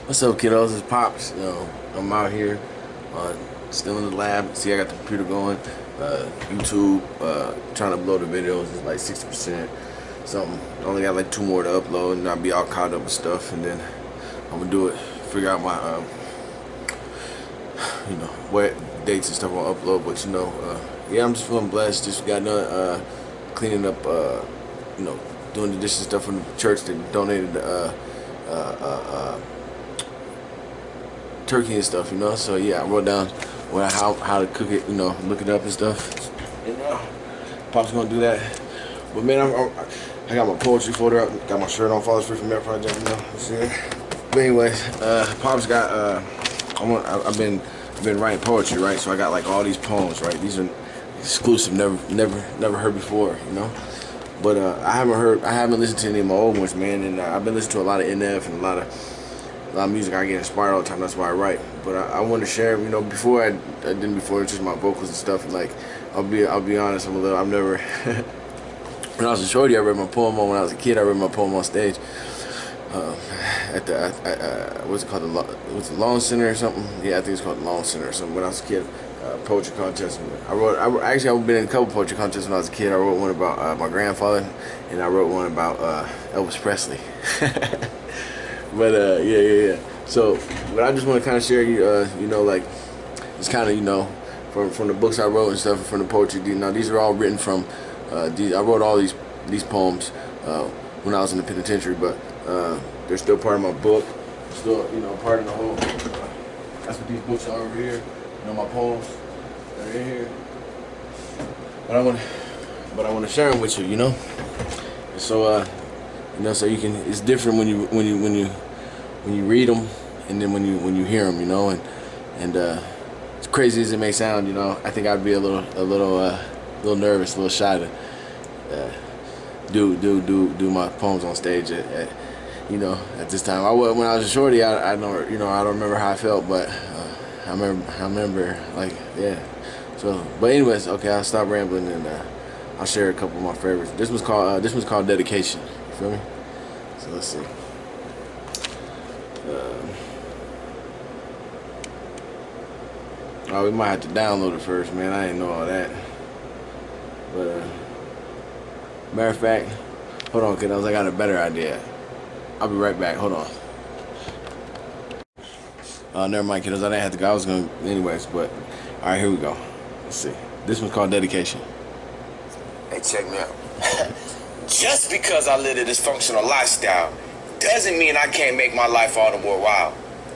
What's up, kiddos? It's Pops. I'm out here, still in the lab. See, I got the computer going. YouTube, trying to upload the videos. It's like 60%. Something. I only got like 2 more to upload, and I'll be all caught up with stuff. And then I'm gonna do it. Figure out my, what dates and stuff I'll upload. But yeah, I'm just feeling blessed. Just got done cleaning up, doing the dishes and stuff from the church that donated the turkey and stuff, So yeah, I wrote down how to cook it, look it up and stuff. And Pop's gonna do that. But man, I got my poetry folder up, got my shirt on, Fathers Free from Meth Project, See? But anyways, Pop's got I've been writing poetry, right? So I got like all these poems, right? These are exclusive, never heard before, But I haven't listened to any of my old ones, man. And I've been listening to a lot of NF and a lot of music. I get inspired all the time. That's why I write. But I want to share, before just my vocals and stuff. And like, I'll be honest. I've never. When I was a shorty, I read my poem on. When I was a kid, I read my poem on stage. At the what's it called? Was it Long Center or something? Yeah, I think it's called the Long Center or something. When I was a kid. Poetry contest. Actually, I've been in a couple poetry contests when I was a kid. I wrote one about my grandfather, and I wrote one about Elvis Presley. But yeah. So, but I just want to kind of share like it's kind of from the books I wrote and stuff, from the poetry. These are all written from. I wrote all these poems when I was in the penitentiary, but they're still part of my book. Still, part of the whole. That's what these books are over here. My poems are in here, but I want to share them with you, And so so you can. It's different when you read them, and then when you hear them, and as crazy as it may sound, I think I'd be a little nervous, a little shy to do my poems on stage at this time. When I was a shorty, I don't remember how I felt, but. I remember, like, yeah. So, but anyways, okay, I'll stop rambling and I'll share a couple of my favorites. This one's called Dedication. You feel me? So let's see. We might have to download it first, man. I didn't know all that. But matter of fact, hold on, kiddos. I got a better idea. I'll be right back. Hold on. Never mind, kiddos. I didn't have to go. I was going to anyways, but all right, here we go. Let's see. This one's called Dedication. Hey, check me out. Just because I live a dysfunctional lifestyle doesn't mean I can't make my life all the more wild.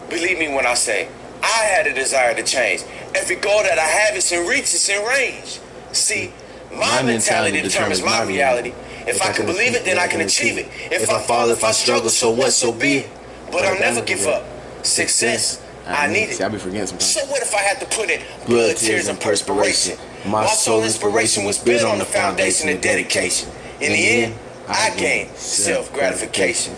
Believe me when I say I had a desire to change. Every goal that I have is in reach, it's in range. See, my mentality determines my reality. If I can believe it, then I can achieve it. If I fall, if I struggle, so what, so be it. But I'll never give up. Success, I need it. See, I be forgetting sometimes. So what if I had to put in blood, tears, and perspiration? My sole inspiration was built on the foundation of dedication. In the end, I gained self-gratification.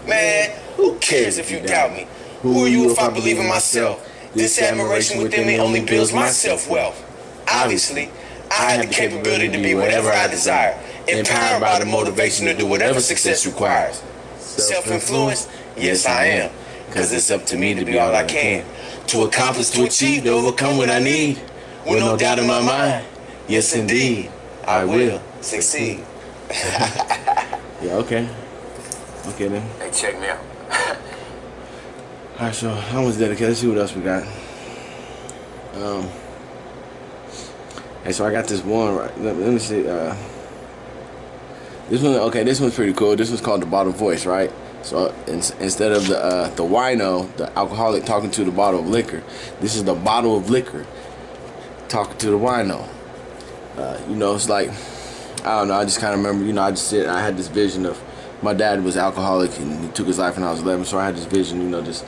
Man, who cares if you doubt me? Who are you if I believe in myself? This admiration within me only builds my self-wealth. Obviously, I have the capability to be whatever I desire, empowered by the motivation to do whatever success requires. Self-influence? Yes, I am. Cause it's up to me to be all I can, to accomplish, to achieve, to overcome what I need. With no doubt in my mind, yes indeed, I will succeed. Yeah, okay then. Hey, check me out. Alright, so that one's dedicated. Let's see what else we got. Hey, so I got this one, right? Let me see. This one's pretty cool. This one's called The Bottle Voice, right? So instead of the wino, the alcoholic talking to the bottle of liquor, this is the bottle of liquor talking to the wino. It's like, I don't know. I just kind of remember, I had this vision of my dad was alcoholic and he took his life when I was 11. So I had this vision, just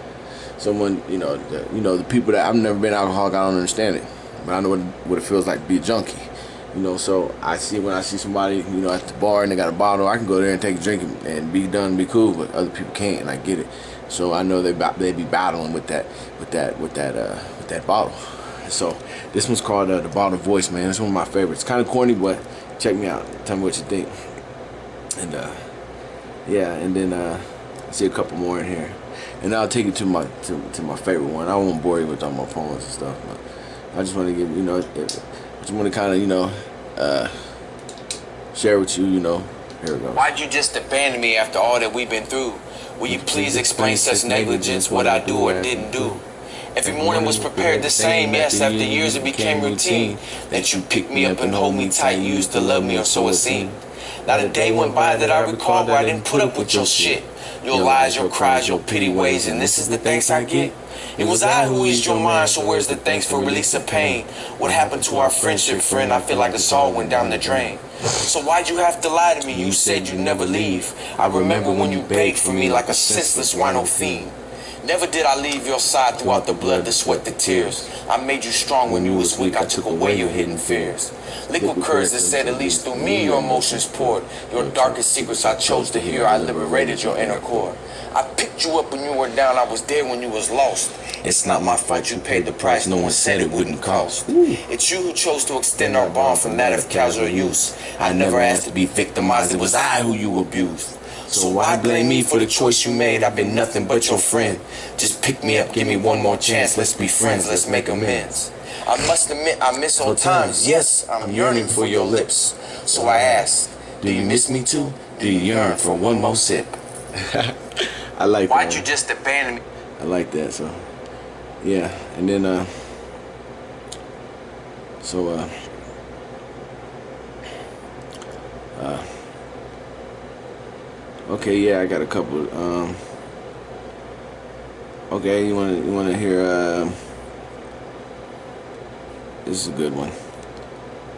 someone, the people that I've never been alcoholic, I don't understand it, but I know what it feels like to be a junkie. So when I see somebody, at the bar and they got a bottle, I can go there and take a drink and be done, and be cool, but other people can't, and I get it. So I know they be battling with that bottle. So this one's called The Bottle Voice, man. It's one of my favorites. Kind of corny, but check me out. Tell me what you think. And yeah, and then I see a couple more in here, and I'll take you to my favorite one. I won't bore you with all my poems and stuff, but I just want to give I just want to kind of share with you. Here we go. Why'd you just abandon me after all that we've been through? Will you please explain such negligence, what I do or didn't do? Every morning was prepared the same, yes, after years it became routine. That you picked me up and hold me tight, you used to love me, or so it seemed. Not a day went by that I recall where I didn't put up with your shit. Your lies, your cries, your pity ways, and this is the thanks I get. It was I who eased your mind, so where's the thanks for release of pain? What happened to our friendship, friend? I feel like us all went down the drain. So why'd you have to lie to me? You said you'd never leave. I remember when you begged for me like a senseless wino fiend. Never did I leave your side throughout the blood, the sweat, the tears. I made you strong when you was weak, I took away your hidden fears. Liquid courage that said at least through me your emotions poured. Your darkest secrets I chose to hear, I liberated your inner core. I picked you up when you were down, I was there when you was lost. It's not my fault you paid the price no one said it wouldn't cost. It's you who chose to extend our bond from that of casual use. I never asked to be victimized, it was I who you abused. So why blame me for the choice you made? I've been nothing but your friend. Just pick me up, give me one more chance. Let's be friends, let's make amends. I must admit I miss old times. Yes, I'm yearning for your lips. So I ask, do you miss me too? Do you yearn for one more sip? I like that. Why'd you just abandon me? I like that, so yeah. And then okay, yeah, I got a couple. Okay, you wanna hear? This is a good one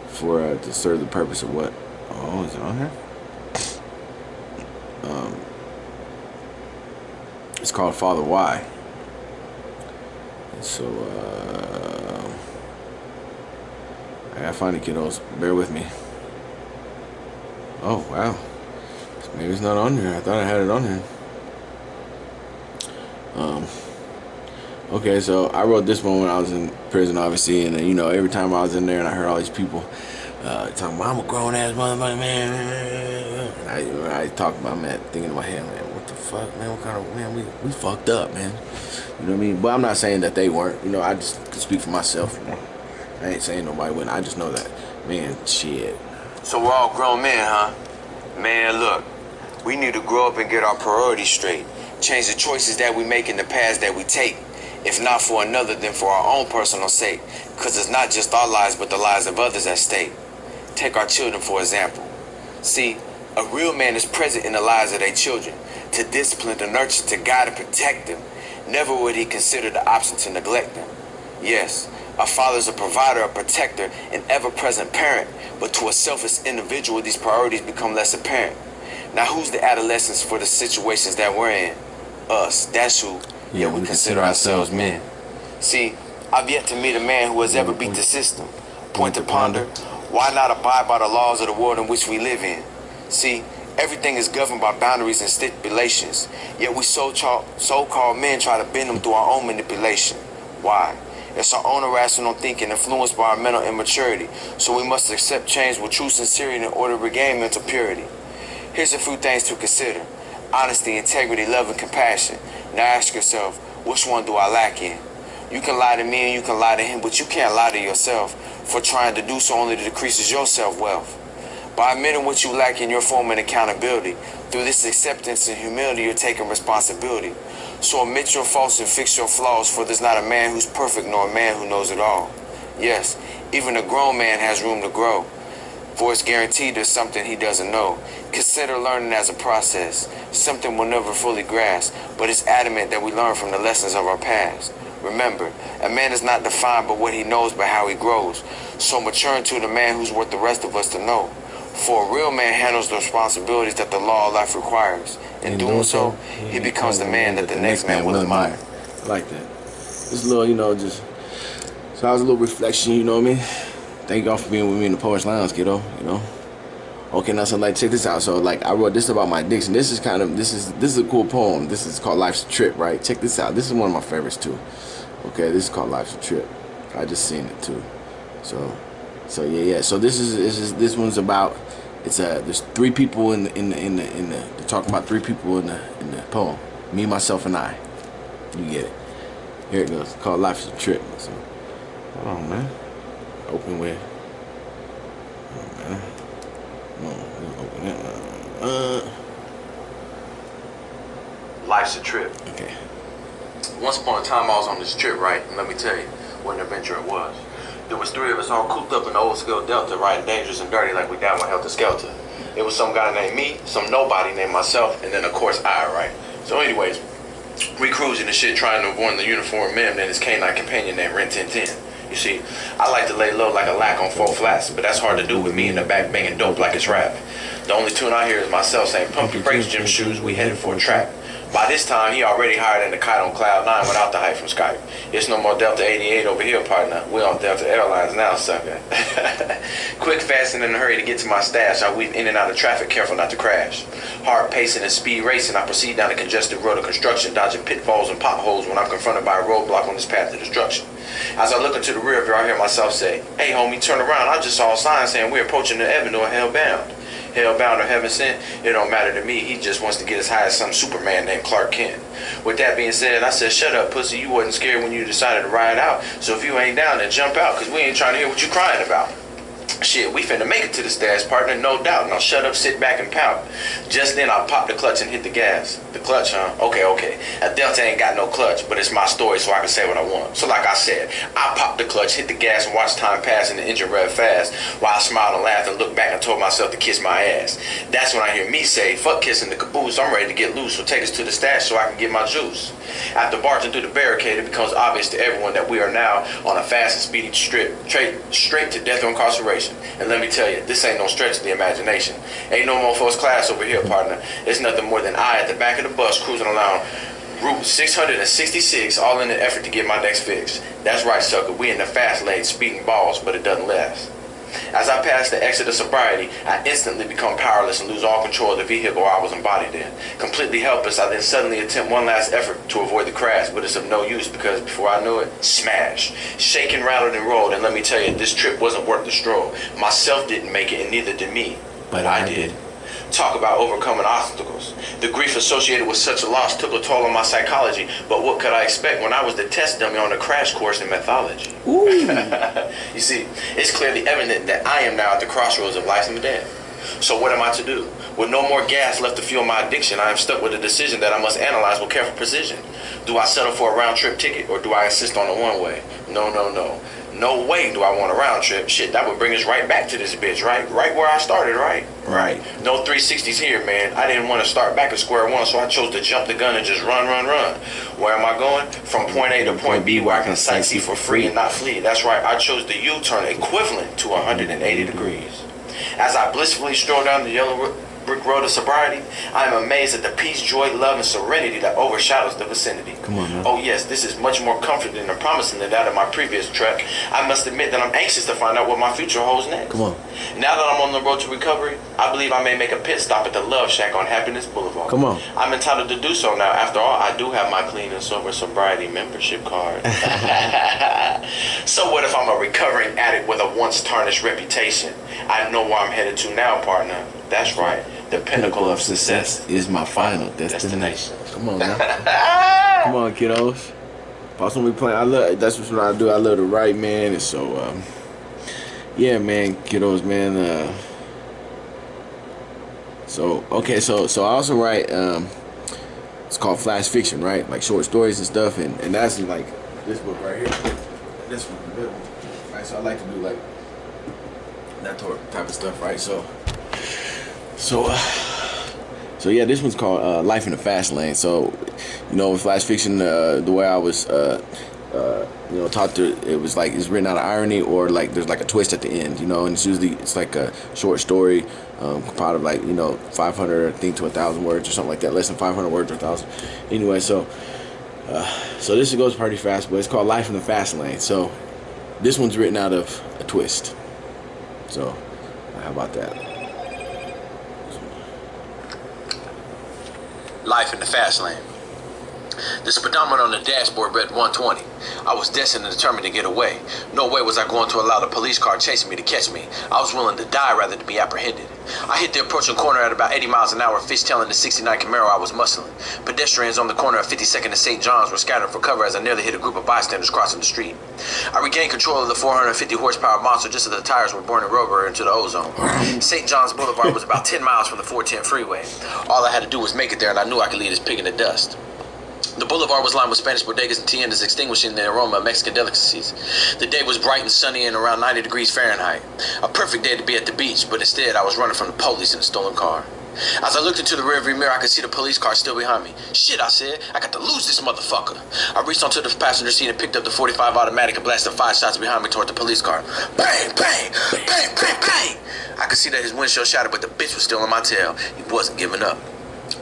for to serve the purpose of what? Oh, is it on here? It's called Father Why. So I gotta find it, kiddos. Bear with me. Oh wow. Maybe it's not on there. I thought I had it on here. Okay, so I wrote this one when I was in prison, obviously, and every time I was in there and I heard all these people talking about, I'm a grown ass motherfucker, man. And I talk about, man, thinking in my head, man, what the fuck, man? What kind of, man, we fucked up, man. You know what I mean? But I'm not saying that they weren't. I just can speak for myself. I ain't saying nobody wouldn't. I just know that, man, shit. So we're all grown men, huh? Man, look. We need to grow up and get our priorities straight. Change the choices that we make in the paths that we take. If not for another, then for our own personal sake. Because it's not just our lives, but the lives of others at stake. Take our children, for example. See, a real man is present in the lives of their children. To discipline, to nurture, to guide, and protect them. Never would he consider the option to neglect them. Yes, a father is a provider, a protector, an ever-present parent. But to a selfish individual, these priorities become less apparent. Now who's the adolescents for the situations that we're in? Us, that's who. Yeah, we consider ourselves men. See, I've yet to meet a man who has ever beat the system. Point to ponder, why not abide by the laws of the world in which we live in? See, everything is governed by boundaries and stipulations. Yet we so-called men try to bend them through our own manipulation. Why? It's our own irrational thinking influenced by our mental immaturity. So we must accept change with true sincerity in order to regain mental purity. Here's a few things to consider. Honesty, integrity, love, and compassion. Now ask yourself, which one do I lack in? You can lie to me and you can lie to him, but you can't lie to yourself, for trying to do so only decreases your self-wealth. By admitting what you lack in your form and accountability, through this acceptance and humility, you're taking responsibility. So admit your faults and fix your flaws, for there's not a man who's perfect nor a man who knows it all. Yes, even a grown man has room to grow. For it's guaranteed there's something he doesn't know. Consider learning as a process, something we'll never fully grasp, but it's adamant that we learn from the lessons of our past. Remember, a man is not defined by what he knows, but how he grows. So mature into the man who's worth the rest of us to know. For a real man handles the responsibilities that the law of life requires. In doing so, he becomes the man that the next man will admire. I like that. This little, just, so I was a little reflection, you know what I mean? Thank y'all for being with me in the Poet's Lounge, kiddo, Okay, now so check this out. So I wrote this about my addiction. This is a cool poem. This is called Life's a Trip, right? Check this out. This is one of my favorites too. Okay, this is called Life's a Trip. I just seen it too. So yeah. So this one's about, there's three people in the they're talking about three people in the poem. Me, Myself, and I. You get it. Here it goes. It's called Life is a Trip. So, hold on, man. Open with. Oh, man. No, open it. Life's a trip. Okay. Once upon a time, I was on this trip, right? And let me tell you what an adventure it was. There was 3 of us all cooped up in the old school Delta, riding dangerous and dirty like we down with Helter Skelter. It was some guy named me, some nobody named myself, and then of course I, right? So anyways, we cruising and shit trying to avoid the uniformed men and his canine companion named Ren 1010. You see, I like to lay low like a lack on 4 flats, but that's hard to do with me in the back banging dope like it's rap. The only tune I hear is myself saying, pump your brakes, gym shoes, we headed for a trap. By this time, he already hired in the kite on Cloud 9 without the hype from Skype. It's no more Delta 88 over here, partner. We're on Delta Airlines now, sucker. Quick, fast, and in a hurry to get to my stash. I weave in and out of traffic, careful not to crash. Hard pacing and speed racing, I proceed down a congested road of construction, dodging pitfalls and potholes when I'm confronted by a roadblock on this path to destruction. As I look into the rear view, I hear myself say, hey, homie, turn around. I just saw a sign saying we're approaching the avenue of Hellbound. Hellbound or heaven sent, it don't matter to me. He just wants to get as high as some Superman named Clark Kent. With that being said, I said, shut up, pussy. You wasn't scared when you decided to ride out. So if you ain't down, then jump out, because we ain't trying to hear what you crying about. Shit, we finna make it to the stash, partner, no doubt. Now shut up, sit back, and pout. Just then, I popped the clutch and hit the gas. The clutch, huh? Okay. A Delta ain't got no clutch, but it's my story, so I can say what I want. So like I said, I popped the clutch, hit the gas, and watched time pass and the engine rev fast, while I smiled and laughed and looked back and told myself to kiss my ass. That's when I hear me say, fuck kissing the caboose, I'm ready to get loose, so take us to the stash so I can get my juice. After barging through the barricade, it becomes obvious to everyone that we are now on a fast and speedy trip, straight to death or incarceration. And let me tell you, this ain't no stretch of the imagination. Ain't no more first class over here, partner. It's nothing more than I at the back of the bus cruising along Route 666, all in an effort to get my next fix. That's right, sucker. We in the fast lane, speeding balls, but it doesn't last. As I pass the exit of sobriety, I instantly become powerless and lose all control of the vehicle I was embodied in. Completely helpless, I then suddenly attempt one last effort to avoid the crash, but it's of no use because before I knew it, smash. Shaken, rattled, and rolled, and let me tell you, this trip wasn't worth the stroll. Myself didn't make it, and neither did me. But I did. Talk about overcoming obstacles. The grief associated with such a loss took a toll on my psychology, but what could I expect when I was the test dummy on a crash course in methology? You see, it's clearly evident that I am now at the crossroads of life and death. So what am I to do? With no more gas left to fuel my addiction, I am stuck with a decision that I must analyze with careful precision. Do I settle for a round-trip ticket, or do I insist on a one-way? No. No way do I want a round trip. Shit, that would bring us right back to this bitch, right? Right where I started, right? Right. No 360s here, man. I didn't want to start back at square one, so I chose to jump the gun and just run. Where am I going? From point A to point B, where I can sightsee for free and not flee. That's right, I chose the U-turn equivalent to 180 degrees. As I blissfully stroll down the yellow brick road of sobriety, I am amazed at the peace, joy, love, and serenity that overshadows the vicinity. Come on, man. Oh yes, this is much more comforting and promising than that of my previous trek. I must admit that I'm anxious to find out what my future holds next. Come on. Now that I'm on the road to recovery, I believe I may make a pit stop at the Love Shack on Happiness Boulevard. Come on. I'm entitled to do so now. After all, I do have my clean and sober sobriety membership card. So what if I'm a recovering addict with a once tarnished reputation? I know where I'm headed to now, partner. That's right. The pinnacle of success is my final destination. Come on, man. Come on, kiddos. Plus, when we play, that's what I do. I love to write, man. And so, yeah, man, kiddos, man. So I also write. It's called flash fiction, right? Like short stories and stuff, and that's like this book right here. This one, right? So I like to do like that type of stuff, right? So yeah, this one's called Life in the Fast Lane. So, you know, with flash fiction, the way I was, taught to, it was like it's written out of irony, or like there's like a twist at the end, you know, and it's like a short story, compiled of like, 500, I think, to 1,000 words or something like that, less than 500 words or 1,000. Anyway, so this goes pretty fast, but it's called Life in the Fast Lane. So this one's written out of a twist. So how about that? Life in the fast lane. The speedometer on the dashboard read 120. I was destined and determined to get away. No way was I going to allow the police car chasing me to catch me. I was willing to die rather than be apprehended. I hit the approaching corner at about 80 miles an hour, fishtailing the 69 Camaro I was muscling. Pedestrians on the corner of 52nd and St. John's were scattered for cover as I nearly hit a group of bystanders crossing the street. I regained control of the 450 horsepower monster just as the tires were burning rubber into the ozone. St. John's Boulevard was about 10 miles from the 410 freeway. All I had to do was make it there, and I knew I could leave this pig in the dust. The boulevard was lined with Spanish bodegas and tiendas extinguishing the aroma of Mexican delicacies. The day was bright and sunny and around 90 degrees Fahrenheit. A perfect day to be at the beach, but instead I was running from the police in a stolen car. As I looked into the rearview mirror, I could see the police car still behind me. Shit, I said, I got to lose this motherfucker. I reached onto the passenger seat and picked up the .45 automatic and blasted 5 shots behind me toward the police car. Bang, bang, bang, bang, bang. I could see that his windshield shattered, but the bitch was still on my tail. He wasn't giving up.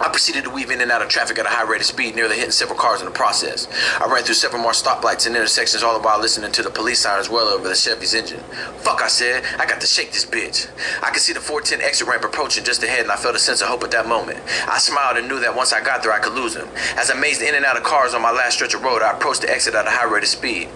I proceeded to weave in and out of traffic at a high rate of speed, nearly hitting several cars in the process. I ran through several more stoplights and intersections, all the while listening to the police sirens well over the Chevy's engine. Fuck, I said, I got to shake this bitch. I could see the 410 exit ramp approaching just ahead, and I felt a sense of hope at that moment. I smiled and knew that once I got there, I could lose him. As I mazed in and out of cars on my last stretch of road, I approached the exit at a high rate of speed.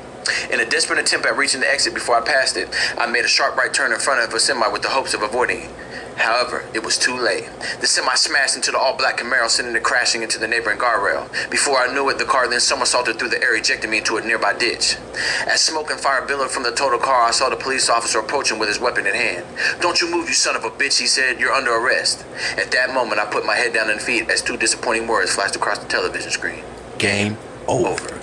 In a desperate attempt at reaching the exit before I passed it, I made a sharp right turn in front of a semi with the hopes of avoiding it. However, it was too late. The semi smashed into the all-black Camaro, sending it crashing into the neighboring guardrail. Before I knew it, the car then somersaulted through the air, ejecting me into a nearby ditch. As smoke and fire billowed from the total car, I saw the police officer approaching with his weapon in hand. "Don't you move, you son of a bitch," he said. "You're under arrest." At that moment, I put my head down and feet as 2 disappointing words flashed across the television screen. Game over.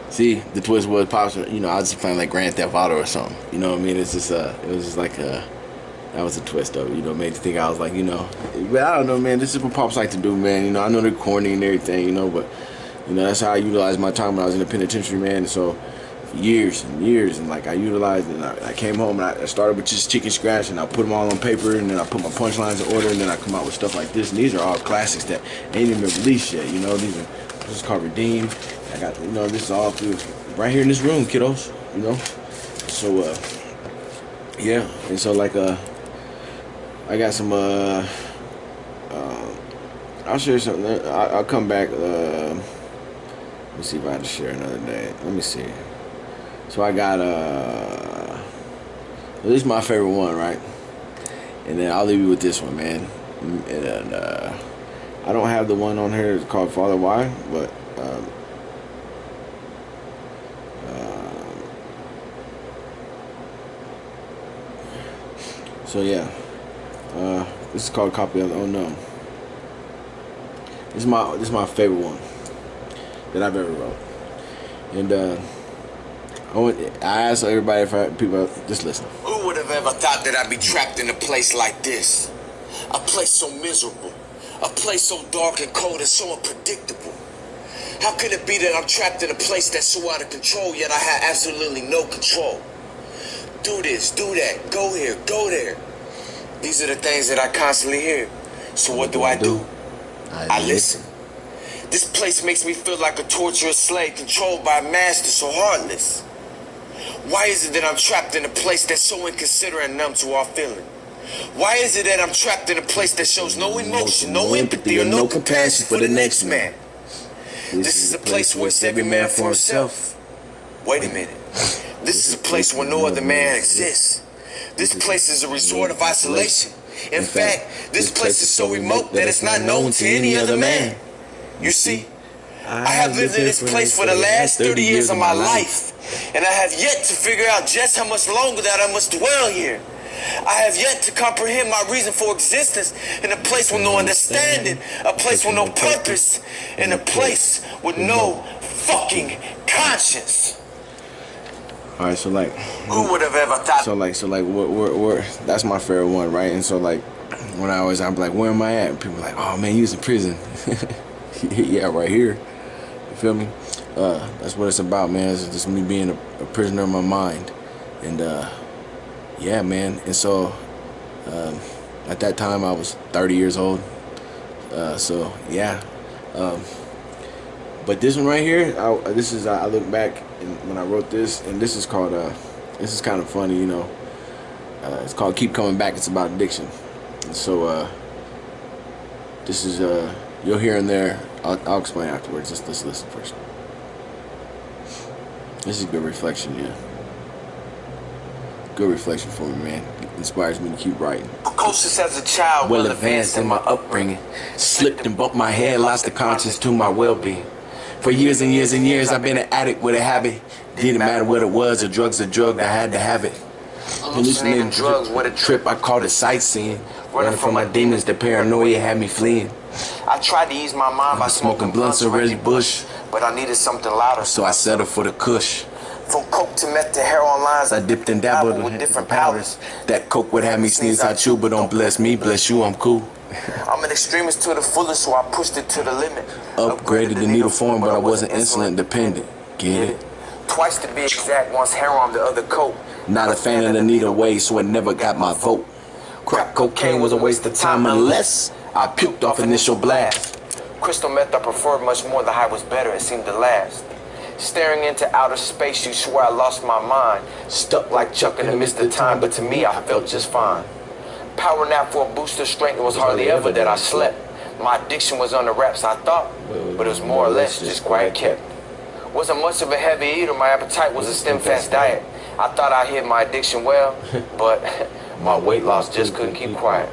See, the twist was possible. You know, I was just playing like Grand Theft Auto or something. You know what I mean? It's just it was just like that was a twist of it. You know, made you think I was like, you know, but I don't know, man. This is what pops like to do, man. You know, I know they're corny and everything, you know, but you know that's how I utilized my time when I was in the penitentiary, man. And so for years and years, and like I utilized it. And I came home and I started with just chicken scratch, and I put them all on paper, and then I put my punchlines in order, and then I come out with stuff like this. And these are all classics that ain't even been released yet. You know, this is called Redeem. I got, you know, this is all through right here in this room, kiddos. You know, so yeah, and so like I got some I'll share something. I'll come back. Let me see if I can share another day. Let me see. So I got this is my favorite one, right? And then I'll leave you with this one, man. And I don't have the one on here. It's called Father Why, but so yeah. This is called Copy of the Unknown. This is my favorite one that I've ever wrote. And I asked everybody, if people just listen. Who would have ever thought that I'd be trapped in a place like this? A place so miserable, a place so dark and cold and so unpredictable. How could it be that I'm trapped in a place that's so out of control, yet I have absolutely no control? Do this, do that, go here, go there. These are the things that I constantly hear. So what do? I listen. This place makes me feel like a torturous slave controlled by a master so heartless. Why is it that I'm trapped in a place that's so inconsiderate and numb to all feeling? Why is it that I'm trapped in a place that shows no emotion, no empathy, or no compassion for the next man? This is a place where it's every man for himself. Wait a minute. This is a place where no other man exists. This place is a resort of isolation. In fact, this place is so remote that it's not known to any other man. You see, I have lived in this place for the last 30 years of my life, and I have yet to figure out just how much longer that I must dwell here. I have yet to comprehend my reason for existence in a place with no understanding, a place with no purpose, in a place with no fucking conscience. All right, so like, who would have ever thought? So like, where that's my favorite one, right? And so like, when I'm like, where am I at? And people are like, oh man, you was in prison. Yeah, right here. You feel me? That's what it's about, man. It's just me being a prisoner of my mind, and yeah, man. And so at that time, I was 30 years old. So yeah. But this one right here, I look back and when I wrote this, and this is called this is kind of funny, you know. It's called Keep Coming Back. It's about addiction. And so this is you'll hear in there I'll explain afterwards. Let's listen first. This is good reflection, yeah. Good reflection for me, man. It inspires me to keep writing. Precocious as a child, Well advanced in my upbringing. Slipped and bumped my head, lost the conscience to my well-being. For years and years and years, I've been an addict with a habit. Didn't matter what it was, a drug's a drug, I had to have it. Hallucinating drugs, what a trip, I called it sightseeing. Running from my demons, the paranoia had me fleeing. I tried to ease my mind by smoking blunts or Reggie Bush, but I needed something louder, so I settled for the kush. From coke to meth to heroin lines, I dipped and dabbled with different powders. That coke would have me sneeze, I chew, but don't bless me, bless you, I'm cool. I'm an extremist to the fullest, so I pushed it to the limit. Upgraded the needle form, but I wasn't insulin dependent. Get it? Twice to be exact, once heroin, the other coke. Not a fan of the needle way, so it never got my vote. Crack cocaine was a waste of time unless I puked off initial blast. Crystal meth I preferred much more, the high was better, it seemed to last. Staring into outer space, you swear I lost my mind. Stuck like Chuck in the midst of time, but to me I felt just fine. Power nap for a boost of strength, it was hardly ever that I slept. My addiction was on the wraps, I thought, but it was more or less just quiet kept. Wasn't much of a heavy eater, my appetite was a stem fast diet. I thought I hid my addiction well, but my weight loss just couldn't keep quiet.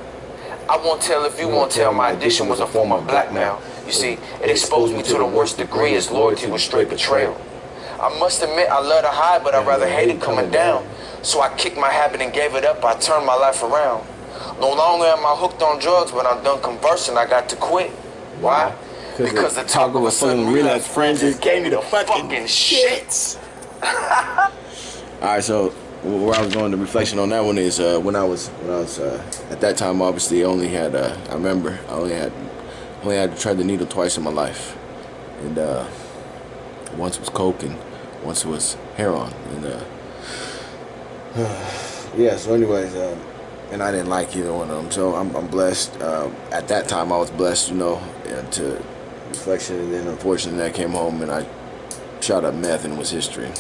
I won't tell if you won't tell, my addiction was a form of blackmail. You see, it exposed me to the worst degree as loyalty was straight betrayal. I must admit I love to hide, but I rather hated coming down. So I kicked my habit and gave it up, I turned my life around. No longer am I hooked on drugs, but I'm done conversing, I got to quit. Why? Because the talk of a sudden relapse friend just gave me the fucking shits. Alright, so where I was going, the reflection on that one is when I was at that time, obviously I only had I remember I only had tried the needle twice in my life, and once was coke and once it was heroin, and yeah. So anyways, and I didn't like either one of them. So I'm blessed. At that time, I was blessed, you know, to reflection, and then unfortunately I came home and I shot up meth and it was history.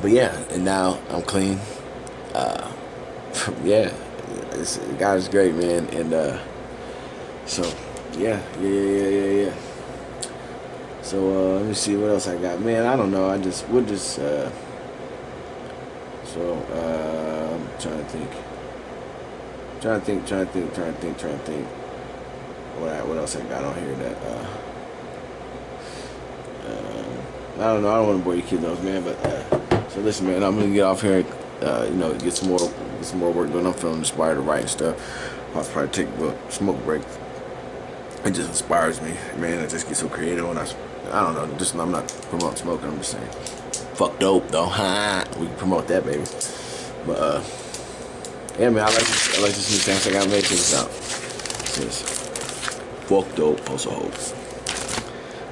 But yeah, and now I'm clean. Yeah, God is great, man, and so yeah. So let me see what else I got, man. I don't know. I'm trying to think. What else I got on here that I don't know. I don't want to bore you kiddos, man, but so listen, man. I'm gonna get off here, you know, get some more work done. I'm feeling inspired to write and stuff. I'll probably take a smoke break. It just inspires me, man. I just get so creative when I don't know. Just I'm not promoting smoking. I'm just saying, fuck dope though. We can promote that, baby. But yeah, man. I like this new thing. So I gotta make this out. It says, fuck dope, also hope.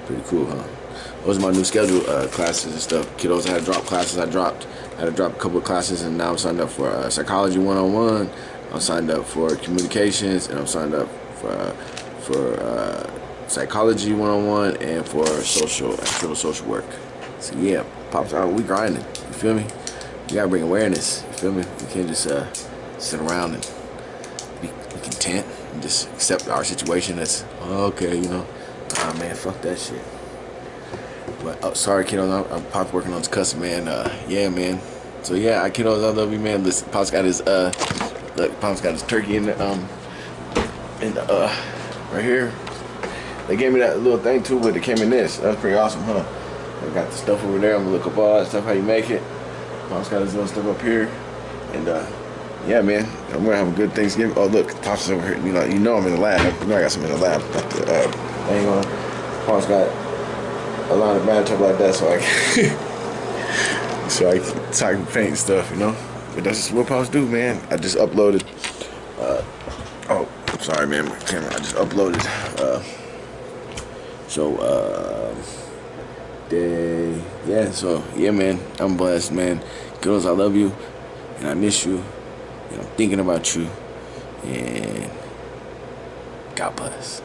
Pretty cool, huh? Those are my new schedule, classes and stuff. Kiddos, I had to drop classes. I had to drop a couple of classes, and now I'm signed up for psychology 101. I'm signed up for communications, and I'm signed up for psychology 101 and for social work. So yeah, pops out. We grinding. You feel me? You gotta bring awareness. You feel me? You can't just sit around and be content and just accept our situation as okay, you know. Ah man, fuck that shit. But sorry, kiddos. I'm Pop's working on his custom, man. Yeah, man. So yeah, kiddos, I love you, man. Listen, Pop's got his look, Pop's got his turkey in the right here. They gave me that little thing too, but it came in this. That's pretty awesome, huh? I got the stuff over there. I'm gonna look up all that stuff, how you make it. Pop's got his little stuff up here, and yeah, man, I'm gonna have a good Thanksgiving. Oh look, Pop's over here. You know I'm in the lab. You know I got some in the lab. Hang on. Pop's got a lot of bathtub like that, so I can paint and stuff, you know. But that's just what Pops do, man. I just uploaded. Oh, sorry, man, my camera. I just uploaded. Yeah. So yeah, man. I'm blessed, man. Girls, I love you, and I miss you, and I'm thinking about you, and God bless.